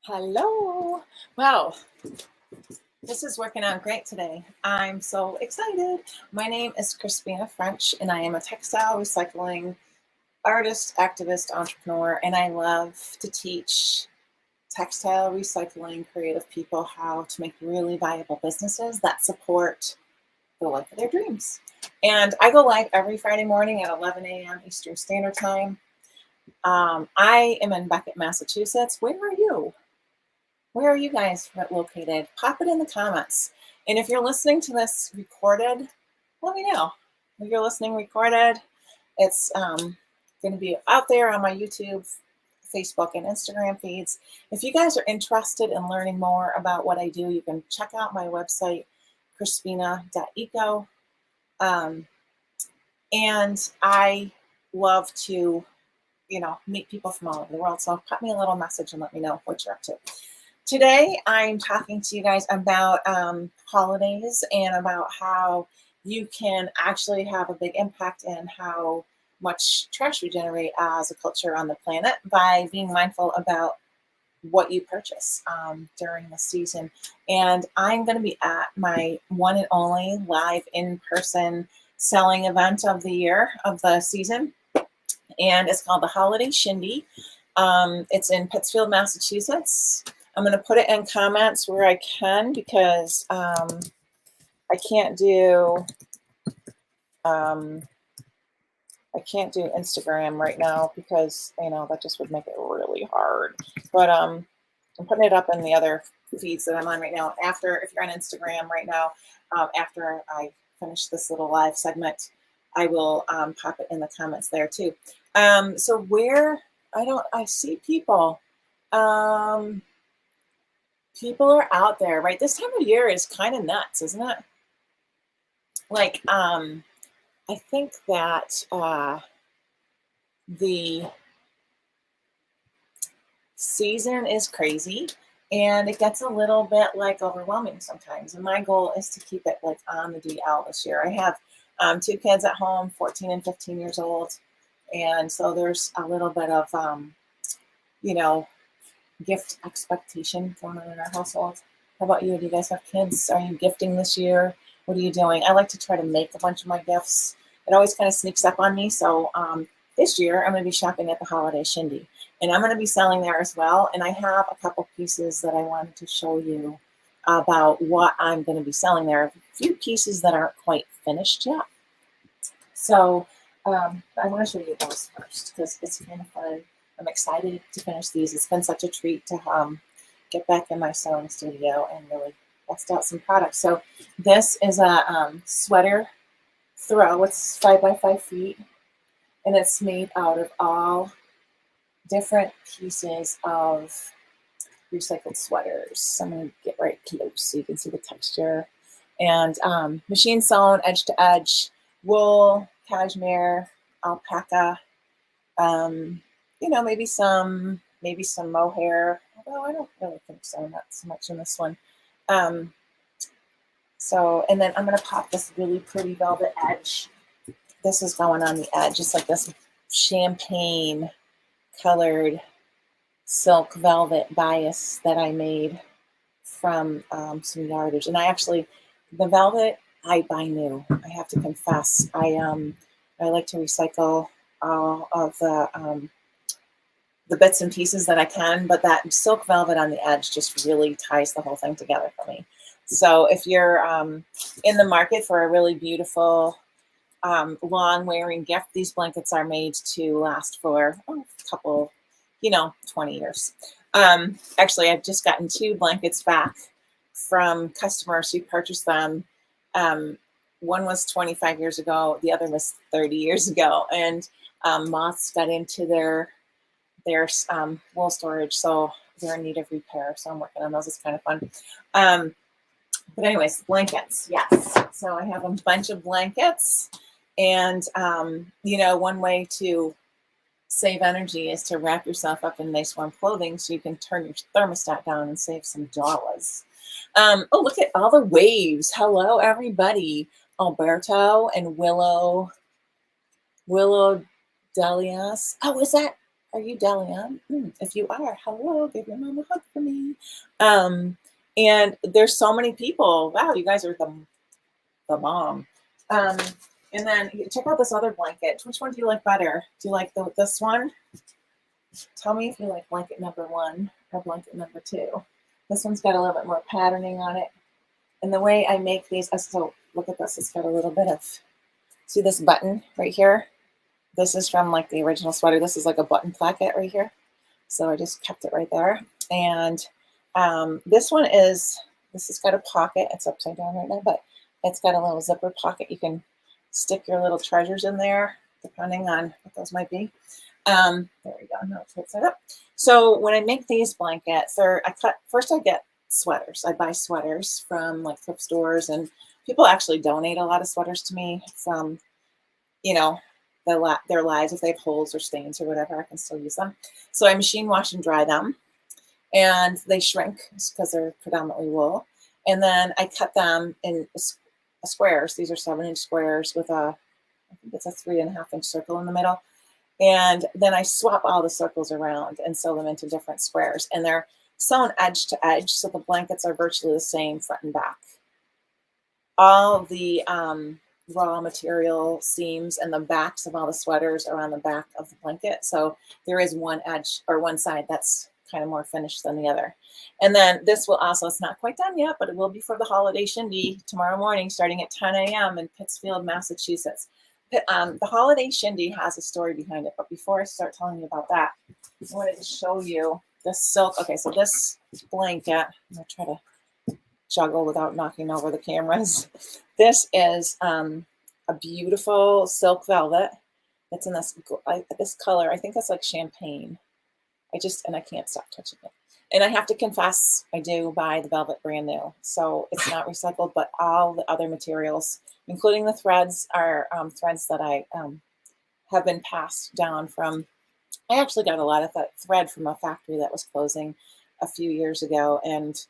Hello. Wow, this is working out great today. I'm so excited. My name is Crispina French, and I am a textile recycling artist, activist, entrepreneur, and I love to teach textile recycling creative people how to make really viable businesses that support the life of their dreams. And I go live every Friday morning at 11 a.m. Eastern Standard Time. I am in Beckett, Massachusetts. Where are you? Where are you guys located? Pop it in the comments. And if you're listening to this recorded, let me know. If you're listening recorded, it's going to be out there on my YouTube, Facebook, and Instagram feeds. If you guys are interested in learning more about what I do, you can check out my website, crispina.eco. And I love to, meet people from all over the world. So pop me a little message and let me know what you're up to. Today, I'm talking to you guys about holidays and about how you can actually have a big impact in how much trash we generate as a culture on the planet by being mindful about what you purchase during the season. And I'm going to be at my one and only live in-person selling event of the year, of the season. And it's called the Holiday Shindy. It's in Pittsfield, Massachusetts. I'm going to put it in comments where I can because I can't do Instagram right now because that just would make it really hard. But I'm putting it up in the other feeds that I'm on right now. If you're on Instagram right now, after I finish this little live segment, I will pop it in the comments there too. So where I see people. People are out there, right? This time of year is kind of nuts, isn't it? Like, I think that the season is crazy and it gets a little bit like overwhelming sometimes. And my goal is to keep it like on the DL this year. I have 2 kids at home, 14 and 15 years old. And so there's a little bit of, gift expectation going on in our household. How about you? Do you guys have kids? Are you gifting this year? What are you doing? I like to try to make a bunch of my gifts. It always kind of sneaks up on me. So this year I'm going to be shopping at the Holiday Shindy, and I'm going to be selling there as well. And I have a couple pieces that I wanted to show you about what I'm going to be selling there. A few pieces that aren't quite finished yet. So I want to show you those first because it's kind of fun. I'm excited to finish these. It's been such a treat to get back in my sewing studio and really bust out some products. So this is a sweater throw. It's 5 by 5 feet, and it's made out of all different pieces of recycled sweaters. So I'm going to get right close so you can see the texture. And machine sewn, edge to edge, wool, cashmere, alpaca. Maybe some mohair, although I don't really think so, not so much in this one. So, and then I'm going to pop this really pretty velvet edge. This is going on the edge, just like this champagne colored silk velvet bias that I made from some yardage. And the velvet I buy new. I have to confess, I like to recycle all of the bits and pieces that I can, but that silk velvet on the edge just really ties the whole thing together for me. So if you're in the market for a really beautiful, long wearing gift, these blankets are made to last for a couple, 20 years. Actually, I've just gotten 2 blankets back from customers who purchased them. One was 25 years ago. The other was 30 years ago. And moths got into their wool storage, so they're in need of repair. So I'm working on those. It's kind of fun. But anyways, blankets, yes. So I have a bunch of blankets, and one way to save energy is to wrap yourself up in nice warm clothing so you can turn your thermostat down and save some dollars. Oh, look at all the waves. Hello, everybody. Alberto and Willow Delias. Oh, is that Are you Delia? If you are, hello, give your mom a hug for me. And there's so many people. Wow, you guys are the mom. Um, and then check out this other blanket. Which one do you like better? Do you like this one? Tell me if you like blanket number 1 or blanket number 2. This one's got a little bit more patterning on it. And the way I make these, so look at this, it's got a little bit of, see this button right here? This is from like the original sweater. This is like a button placket right here. So I just kept it right there. And this has got a pocket. It's upside down right now, but it's got a little zipper pocket. You can stick your little treasures in there, depending on what those might be. There we go. Now let's fix it up. So when I make these blankets, first I get sweaters. I buy sweaters from like thrift stores, and people actually donate a lot of sweaters to me from, you know, their lives. If they have holes or stains or whatever, I can still use them. So I machine wash and dry them, and they shrink because they're predominantly wool. And then I cut them in squares. These are 7-inch squares with I think it's a 3.5-inch circle in the middle. And then I swap all the circles around and sew them into different squares. And they're sewn edge to edge, so the blankets are virtually the same front and back. All the raw material seams and the backs of all the sweaters are on the back of the blanket. So there is one edge or one side that's kind of more finished than the other. And then this will also, it's not quite done yet, but it will be for the Holiday Shindy tomorrow morning, starting at 10 a.m. in Pittsfield, Massachusetts. The Holiday Shindy has a story behind it, but before I start telling you about that, I wanted to show you this silk. Okay, so this blanket, I'm going to try to juggle without knocking over the cameras. This is a beautiful silk velvet. It's in this color. I think it's like champagne. I can't stop touching it. And I have to confess, I do buy the velvet brand new. So it's not recycled, but all the other materials, including the threads, are threads that I have been passed down from. I actually got a lot of that thread from a factory that was closing a few years ago. And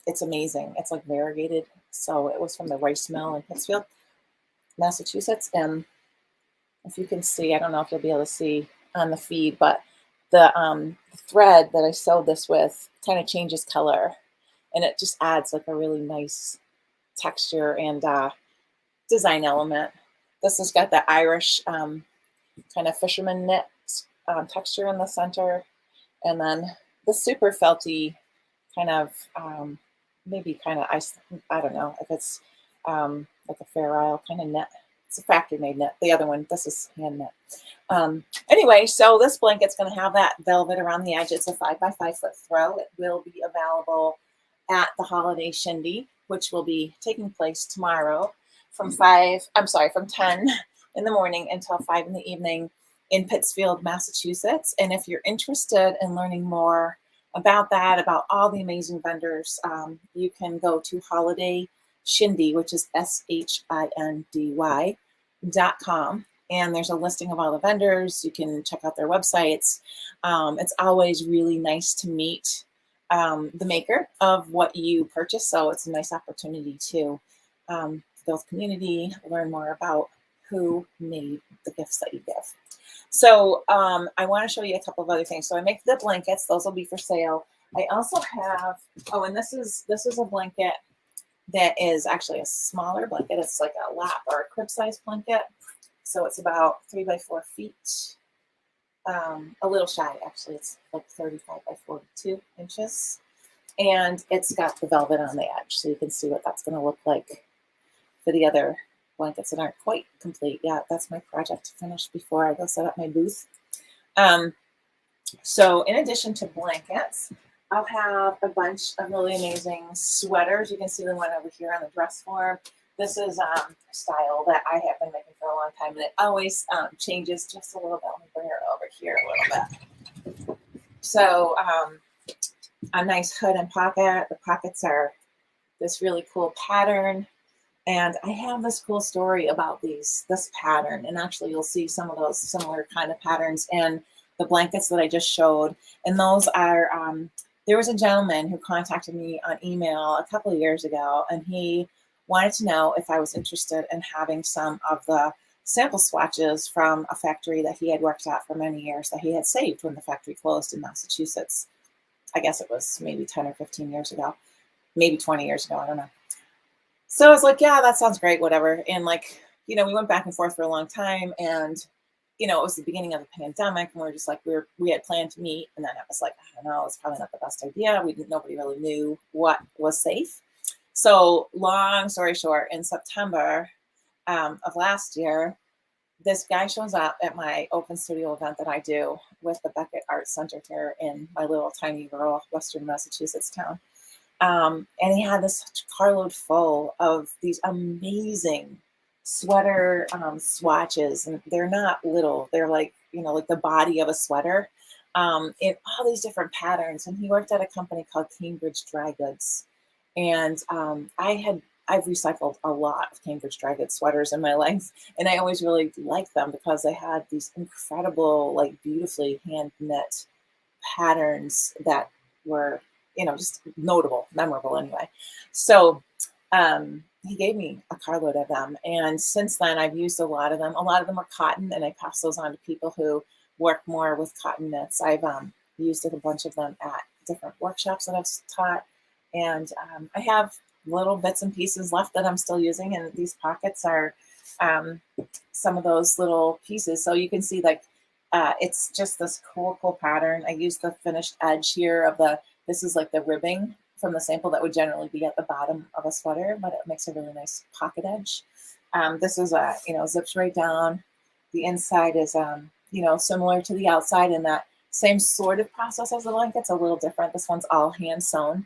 it's amazing. It's like variegated. So it was from the rice mill in Pittsfield, Massachusetts. And if you can see, I don't know if you'll be able to see on the feed, but the thread that I sewed this with kind of changes color, and it just adds like a really nice texture and design element. This has got the Irish kind of fisherman knit texture in the center, and then the super felty kind of maybe kind of I don't know if it's like a Fair Isle kind of knit. It's a factory made knit. The other one, this is hand knit. Anyway, so this blanket's going to have that velvet around the edge. It's a 5x5 foot throw. It will be available at the Holiday Shindy, which will be taking place tomorrow from 10 in the morning until 5 in the evening in Pittsfield, Massachusetts. And if you're interested in learning more about that, about all the amazing vendors, you can go to Holiday Shindy, which is SHINDY.com. And there's a listing of all the vendors. You can check out their websites. It's always really nice to meet the maker of what you purchase. So it's a nice opportunity to build community, learn more about who made the gifts that you give. So I want to show you a couple of other things. So I make the blankets. Those will be for sale. I also have, and this is a blanket that is actually a smaller blanket. It's like a lap or a crib size blanket. So it's about 3 by 4 feet, a little shy actually. It's like 35 by 42 inches. And it's got the velvet on the edge. So you can see what that's going to look like for the other blankets that aren't quite complete yet. That's my project to finish before I go set up my booth. So in addition to blankets, I'll have a bunch of really amazing sweaters. You can see the one over here on the dress form. This is a style that I have been making for a long time, and it always changes just a little bit. Let me bring her over here a little bit. So a nice hood and pocket. The pockets are this really cool pattern. And I have this cool story about this pattern. And actually, you'll see some of those similar kind of patterns in the blankets that I just showed. And those are, there was a gentleman who contacted me on email a couple of years ago, and he wanted to know if I was interested in having some of the sample swatches from a factory that he had worked at for many years that he had saved when the factory closed in Massachusetts. I guess it was maybe 10 or 15 years ago, maybe 20 years ago. I don't know. So I was like, yeah, that sounds great, whatever. And like, we went back and forth for a long time, and it was the beginning of the pandemic, and we were just like, we had planned to meet, and then it was like, I don't know, it's probably not the best idea. Nobody really knew what was safe. So long story short, in September of last year, this guy shows up at my open studio event that I do with the Beckett Arts Center here in my little tiny rural Western Massachusetts town. And he had this carload full of these amazing sweater swatches, and they're not little, they're like, like the body of a sweater, in all these different patterns. And he worked at a company called Cambridge Dry Goods. And I've recycled a lot of Cambridge Dry Goods sweaters in my life, and I always really liked them because they had these incredible, like beautifully hand knit patterns that were, just notable, memorable anyway. So he gave me a carload of them, and since then I've used a lot of them. A lot of them are cotton, and I pass those on to people who work more with cotton knits. I've used a bunch of them at different workshops that I've taught, and I have little bits and pieces left that I'm still using, and these pockets are some of those little pieces. So you can see, like, it's just this cool pattern. I use the finished edge here of this is like the ribbing from the sample that would generally be at the bottom of a sweater, but it makes a really nice pocket edge. This is zips right down. The inside is similar to the outside in that same sort of process as the blanket's, a little different. This one's all hand sewn,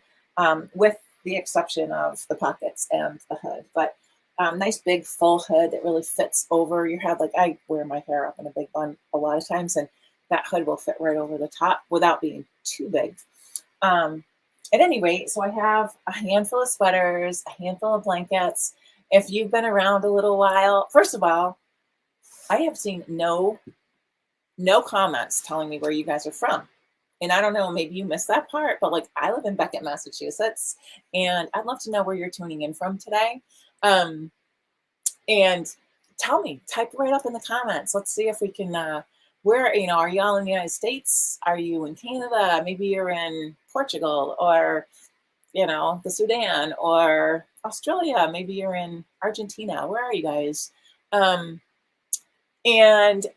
with the exception of the pockets and the hood. But nice big full hood that really fits over your head. Like, I wear my hair up in a big bun a lot of times, and that hood will fit right over the top without being too big. At any rate, so I have a handful of sweaters, a handful of blankets. If you've been around a little while, first of all, I have seen no comments telling me where you guys are from. And I don't know, maybe you missed that part, but like, I live in Beckett, Massachusetts, and I'd love to know where you're tuning in from today. And tell me, type right up in the comments. Let's see if we can, where, are you all in the United States? Are you in Canada? Maybe you're in Portugal, or, the Sudan, or Australia. Maybe you're in Argentina. Where are you guys? And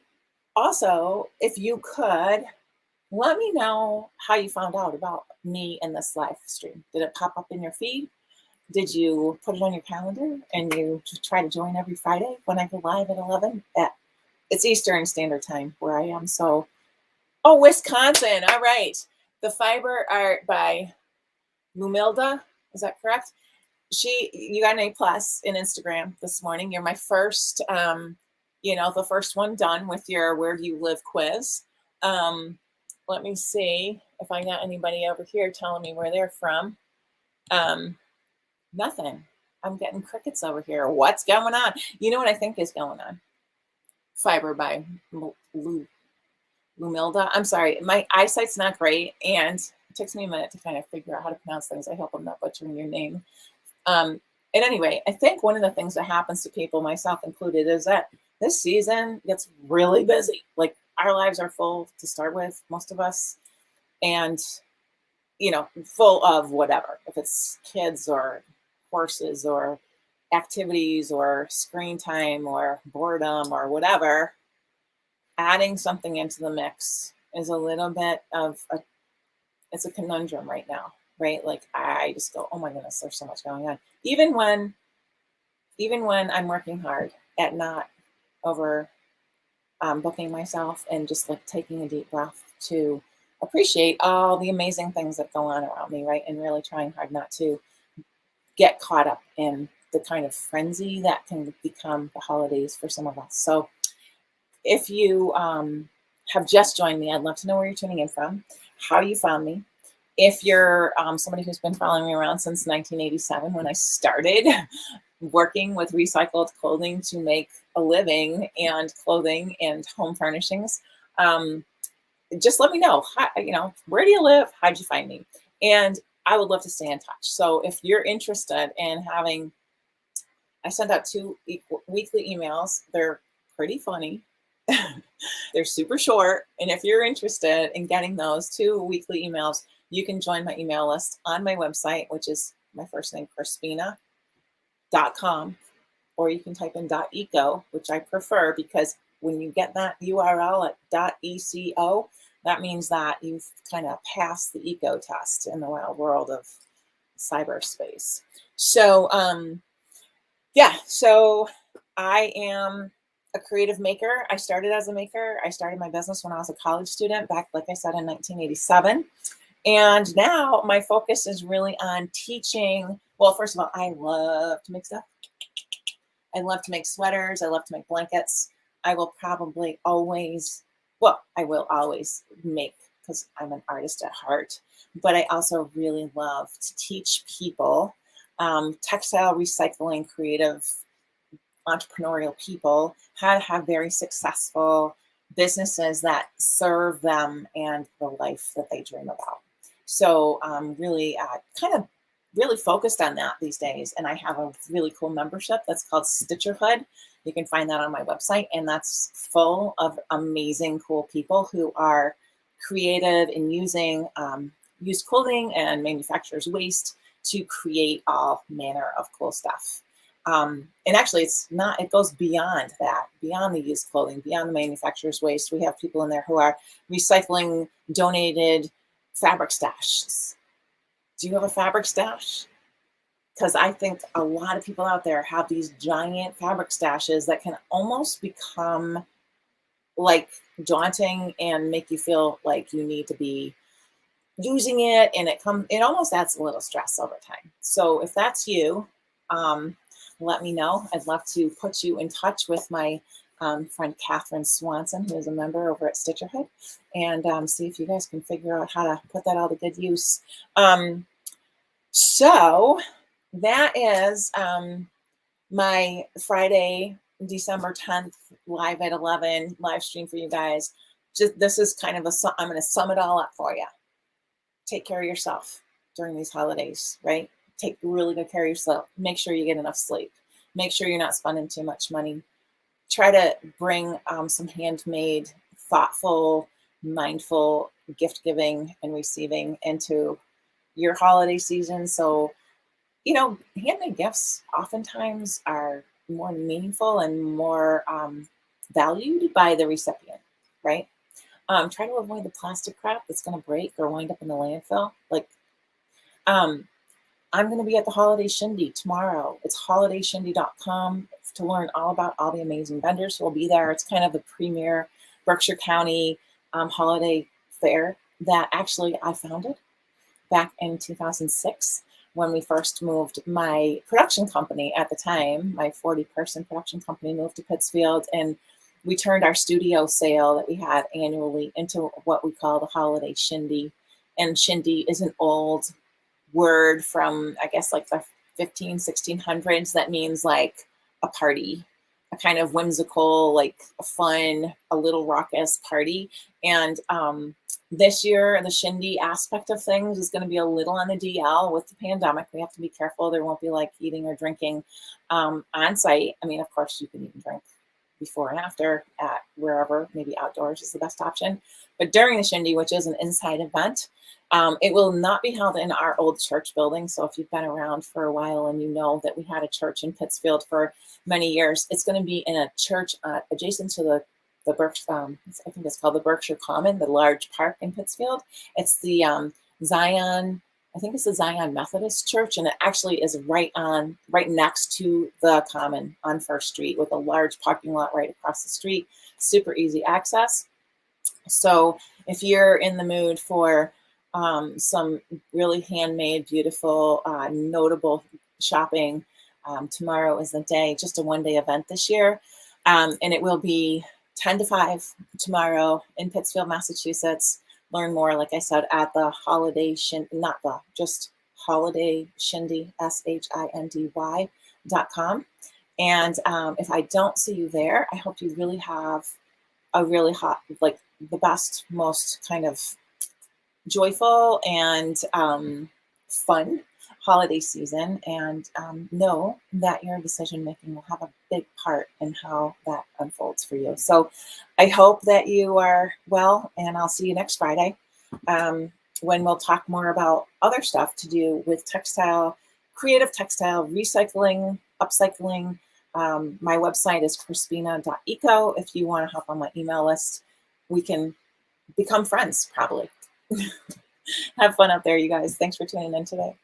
also, if you could, let me know how you found out about me in this live stream. Did it pop up in your feed? Did you put it on your calendar and you try to join every Friday when I go live at 11? It's Eastern Standard Time where I am. So, Wisconsin. All right. The Fiber Art by Lumilda. Is that correct? You got an A+ in Instagram this morning. You're my first, the first one done with your Where Do You Live quiz. Let me see if I got anybody over here telling me where they're from. Nothing. I'm getting crickets over here. What's going on? You know what I think is going on? Fiber by Lumilda. I'm sorry. My eyesight's not great, and it takes me a minute to kind of figure out how to pronounce things. I hope I'm not butchering your name. And anyway, I think one of the things that happens to people, myself included, is that this season gets really busy. Like, our lives are full to start with, most of us, and, full of whatever, if it's kids or horses or activities or screen time or boredom or whatever. Adding something into the mix is a little bit of it's a conundrum right now, right? Like, I just go, oh my goodness, there's so much going on. Even when I'm working hard at not over booking myself and just like taking a deep breath to appreciate all the amazing things that go on around me, right? And really trying hard not to get caught up in the kind of frenzy that can become the holidays for some of us. So if you have just joined me, I'd love to know where you're tuning in from, how you found me. If you're somebody who's been following me around since 1987, when I started working with recycled clothing to make a living, and clothing and home furnishings, just let me know. Where do you live? How'd you find me? And I would love to stay in touch. So if you're interested in having, I send out 2 weekly emails. They're pretty funny. They're super short. And if you're interested in getting those 2 weekly emails, you can join my email list on my website, which is my first name, Crispina.com, or you can type in .eco, which I prefer because when you get that URL at .eco, that means that you've kind of passed the eco test in the wild world of cyberspace. So, yeah, so I am a creative maker. I started as a maker. I started my business when I was a college student back, like I said, in 1987. And now my focus is really on teaching. Well, first of all, I love to make stuff. I love to make sweaters. I love to make blankets. I will always make, because I'm an artist at heart, but I also really love to teach people, textile recycling, creative, entrepreneurial people, how to have very successful businesses that serve them and the life that they dream about. So really kind of really focused on that these days. And I have a really cool membership that's called Stitcherhood. You can find that on my website. And that's full of amazing, cool people who are creative in using used clothing and manufacturers' waste to create all manner of cool stuff. And actually, it goes beyond that, beyond the used clothing, beyond the manufacturer's waste. We have people in there who are recycling donated fabric stashes. Do you have a fabric stash? Because I think a lot of people out there have these giant fabric stashes that can almost become like daunting and make you feel like you need to be using it, and it almost adds a little stress over time. So if that's you, let me know. I'd love to put you in touch with my friend Catherine Swanson, who is a member over at Stitcherhood, and see if you guys can figure out how to put that all to good use. So that is my Friday, December 10th, live at 11 live stream for you guys. This is kind of I'm going to sum it all up for you. Take care of yourself during these holidays, right? Take really good care of yourself. Make sure you get enough sleep. Make sure you're not spending too much money. Try to bring some handmade, thoughtful, mindful gift giving and receiving into your holiday season. So, handmade gifts oftentimes are more meaningful and more valued by the recipient, right? Try to avoid the plastic crap that's going to break or wind up in the landfill. I'm going to be at the Holiday Shindy tomorrow. It's holidayshindy.com to learn all about all the amazing vendors who will be there. It's kind of the premier Berkshire County holiday fair that actually I founded back in 2006 when we first moved. My production company at the time, my 40-person production company, moved to Pittsfield, and we turned our studio sale that we had annually into what we call the Holiday Shindy. And shindy is an old word from, I guess, like the 1600s that means like a party, a kind of whimsical, like a fun, a little raucous party. And this year, the shindy aspect of things is going to be a little on the DL with the pandemic. We have to be careful. There won't be like eating or drinking on site. I mean, of course, you can eat and drink before and after at wherever, maybe outdoors is the best option. But during the shindy, which is an inside event, it will not be held in our old church building. So if you've been around for a while and you know that we had a church in Pittsfield for many years, it's going to be in a church adjacent to the Berkshire, I think it's called the Berkshire Common, the large park in Pittsfield. It's the Zion, I think it's the Zion Methodist Church, and it actually is right next to the Common on First Street with a large parking lot right across the street. Super easy access. So if you're in the mood for some really handmade, beautiful, notable shopping, tomorrow is the day, just a one-day event this year. And it will be 10 to 5 tomorrow in Pittsfield, Massachusetts. Learn more, like I said, at the Holiday Shindy, just Holiday Shindy, SHINDY.com. And if I don't see you there, I hope you really have a really hot, like the best, most kind of joyful and fun holiday season, and know that your decision making will have a big part in how that unfolds for you. So I hope that you are well, and I'll see you next Friday, when we'll talk more about other stuff to do with textile, creative textile, recycling, upcycling. My website is crispina.eco. If you want to hop on my email list, we can become friends, probably. Have fun out there, you guys. Thanks for tuning in today.